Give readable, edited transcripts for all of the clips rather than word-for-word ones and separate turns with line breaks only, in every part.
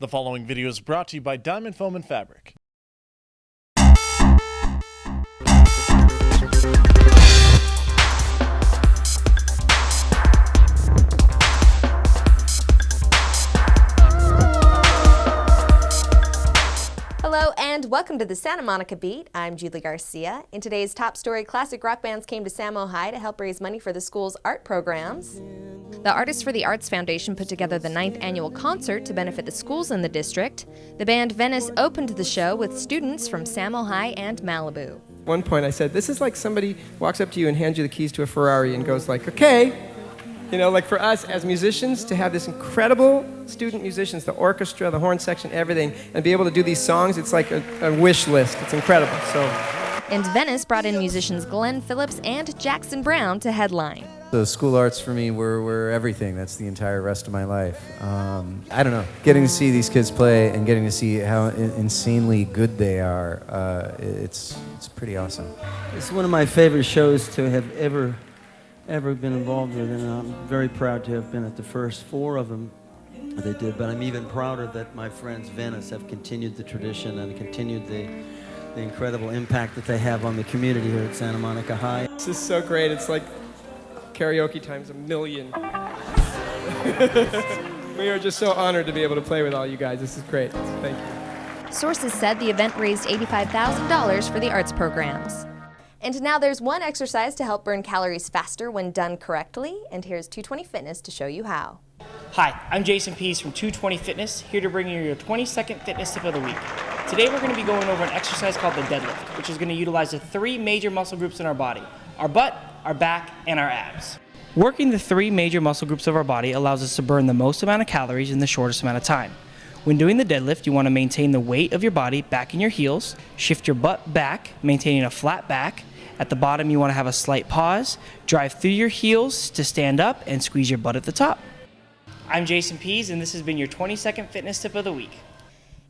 The following video is brought to you by Diamond Foam and Fabric.
Hello and welcome to the Santa Monica Beat. I'm Julie Garcia. In today's top story, classic rock bands came to Samo High to help raise money for the school's art programs. The Artists for the Arts Foundation put together the 9th annual concert to benefit the schools in the district. The band Venice opened the show with students from Samo High and Malibu.
At one point I said, this is like somebody walks up to you and hands you the keys to a Ferrari and goes like, okay. You know, like for us as musicians to have this incredible student musicians, the orchestra, the horn section, everything, and be able to do these songs, it's like a wish list. It's incredible.
And Venice brought in musicians Glenn Phillips and Jackson Brown to headline.
The school arts for me were everything. That's the entire rest of my life. I don't know. Getting to see these kids play and getting to see how insanely good they are, it's pretty awesome.
It's one of my favorite shows to have ever been involved with, and I'm very proud to have been at the first 4 of them that they did, but I'm even prouder that my friends Venice have continued the tradition and continued the incredible impact that they have on the community here at Santa Monica High.
This is so great. It's like karaoke times a million. We are just so honored to be able to play with all you guys. This is great. Thank you.
Sources said the event raised $85,000 for the arts programs. And now there's one exercise to help burn calories faster when done correctly, and here's 220 Fitness to show you how.
Hi, I'm Jason Pease from 220 Fitness, here to bring you your 20-second fitness tip of the week. Today we're going to be going over an exercise called the deadlift, which is going to utilize the 3 major muscle groups in our body: our butt, our back, and our abs. Working the 3 major muscle groups of our body allows us to burn the most amount of calories in the shortest amount of time. When doing the deadlift, you want to maintain the weight of your body back in your heels, shift your butt back, maintaining a flat back. At the bottom, you want to have a slight pause, drive through your heels to stand up, and squeeze your butt at the top. I'm Jason Pease, and this has been your 20-second fitness tip of the week.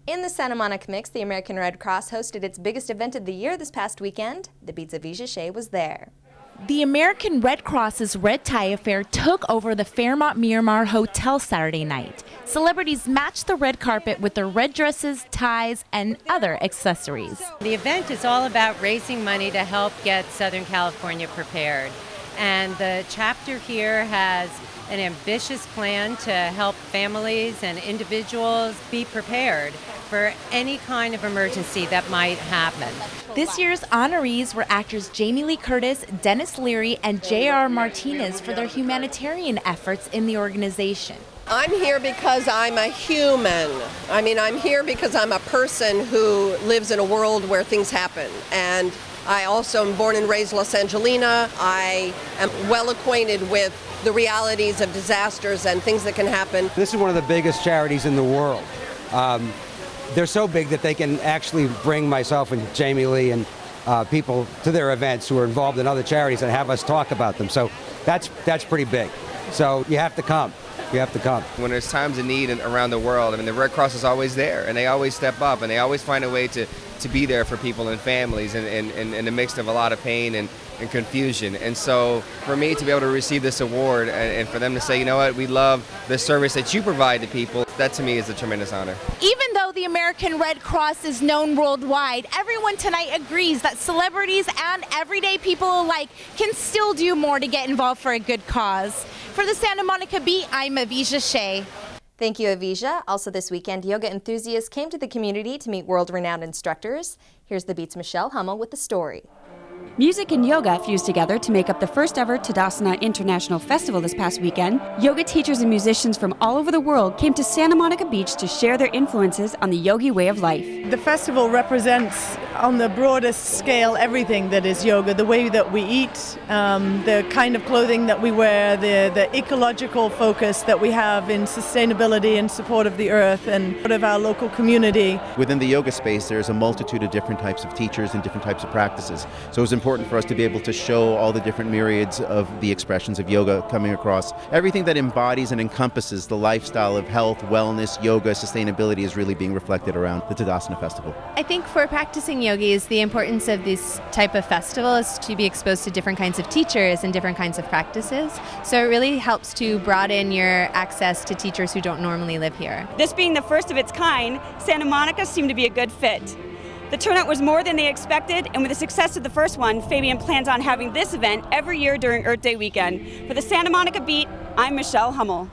In the Santa Monica Mix, the American Red Cross hosted its biggest event of the year this past weekend. The Beat's Avisha Shea was there.
The American Red Cross's Red Tie Affair took over the Fairmont Miramar Hotel Saturday night. Celebrities matched the red carpet with their red dresses, ties, and other accessories.
The event is all about raising money to help get Southern California prepared. And the chapter here has an ambitious plan to help families and individuals be prepared for any kind of emergency that might happen.
This year's honorees were actors Jamie Lee Curtis, Dennis Leary, and J.R. Martinez for their humanitarian efforts in the organization.
I'm here because I'm a human. I mean, I'm here because I'm a person who lives in a world where things happen. And I also am born and raised Los Angelina. I am well acquainted with the realities of disasters and things that can happen.
This is one of the biggest charities in the world. They're so big that they can actually bring myself and Jamie Lee and people to their events who are involved in other charities and have us talk about them. So that's pretty big. So you have to come. You have to come.
When there's times of need around the world, I mean, the Red Cross is always there, and they always step up, and they always find a way to be there for people and families in the midst of a lot of pain and confusion. And so for me to be able to receive this award and for them to say, you know what, we love the service that you provide to people, that to me is a tremendous honor.
Even though the American Red Cross is known worldwide, everyone tonight agrees that celebrities and everyday people alike can still do more to get involved for a good cause. For the Santa Monica Beat, I'm Avisha Shea.
Thank you, Avisha. Also this weekend, yoga enthusiasts came to the community to meet world-renowned instructors. Here's the Beat's Michelle Hummel with the story.
Music and yoga fused together to make up the first ever Tadasana International Festival this past weekend. Yoga teachers and musicians from all over the world came to Santa Monica Beach to share their influences on the yogi way of life.
The festival represents on the broadest scale everything that is yoga, the way that we eat, the kind of clothing that we wear, the ecological focus that we have in sustainability and support of the earth and of our local community.
Within the yoga space, there's a multitude of different types of teachers and different types of practices. So it was important for us to be able to show all the different myriads of the expressions of yoga coming across. Everything that embodies and encompasses the lifestyle of health, wellness, yoga, sustainability is really being reflected around the Tadasana Festival.
I think for practicing yogis, the importance of this type of festival is to be exposed to different kinds of teachers and different kinds of practices. So it really helps to broaden your access to teachers who don't normally live here.
This being the first of its kind, Santa Monica seemed to be a good fit. The turnout was more than they expected, and with the success of the first one, Fabian plans on having this event every year during Earth Day weekend. For the Santa Monica Beat, I'm Michelle Hummel.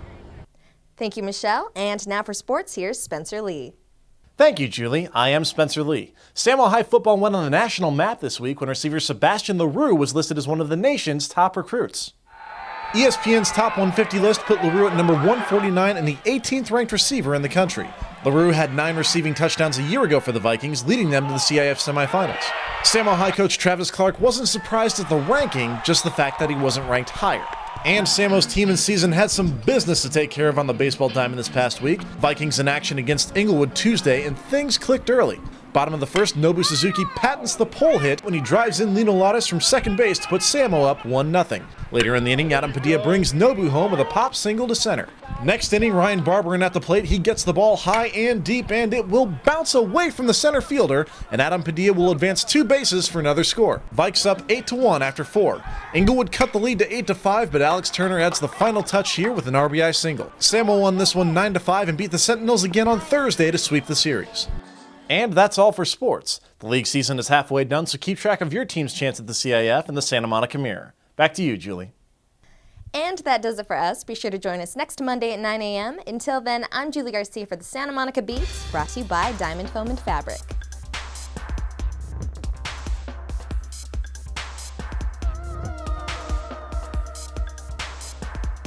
Thank you, Michelle. And now for sports, here's Spencer Lee.
Thank you, Julie. I am Spencer Lee. Samuel High football went on the national map this week when receiver Sebastian LaRue was listed as one of the nation's top recruits. ESPN's Top 150 list put LaRue at number 149 and the 18th ranked receiver in the country. LaRue had 9 receiving touchdowns a year ago for the Vikings, leading them to the CIF semifinals. Samuel High coach Travis Clark wasn't surprised at the ranking, just the fact that he wasn't ranked higher. And Samo's team and season had some business to take care of on the baseball diamond this past week. Vikings in action against Inglewood Tuesday, and things clicked early. Bottom of the first, Nobu Suzuki patents the pole hit when he drives in Lino Lattes from second base to put Samo up 1-0. Later in the inning, Adam Padilla brings Nobu home with a pop single to center. Next inning, Ryan Barberin at the plate. He gets the ball high and deep, and it will bounce away from the center fielder, and Adam Padilla will advance 2 bases for another score. Vikes up 8-1 after 4. Inglewood cut the lead to 8-5, but Alex Turner adds the final touch here with an RBI single. Samo won this one 9-5 and beat the Sentinels again on Thursday to sweep the series. And that's all for sports. The league season is halfway done, so keep track of your team's chance at the CIF and the Santa Monica Mirror. Back to you, Julie.
And that does it for us. Be sure to join us next Monday at 9 a.m. Until then, I'm Julie Garcia for the Santa Monica Beats, brought to you by Diamond Foam and Fabric.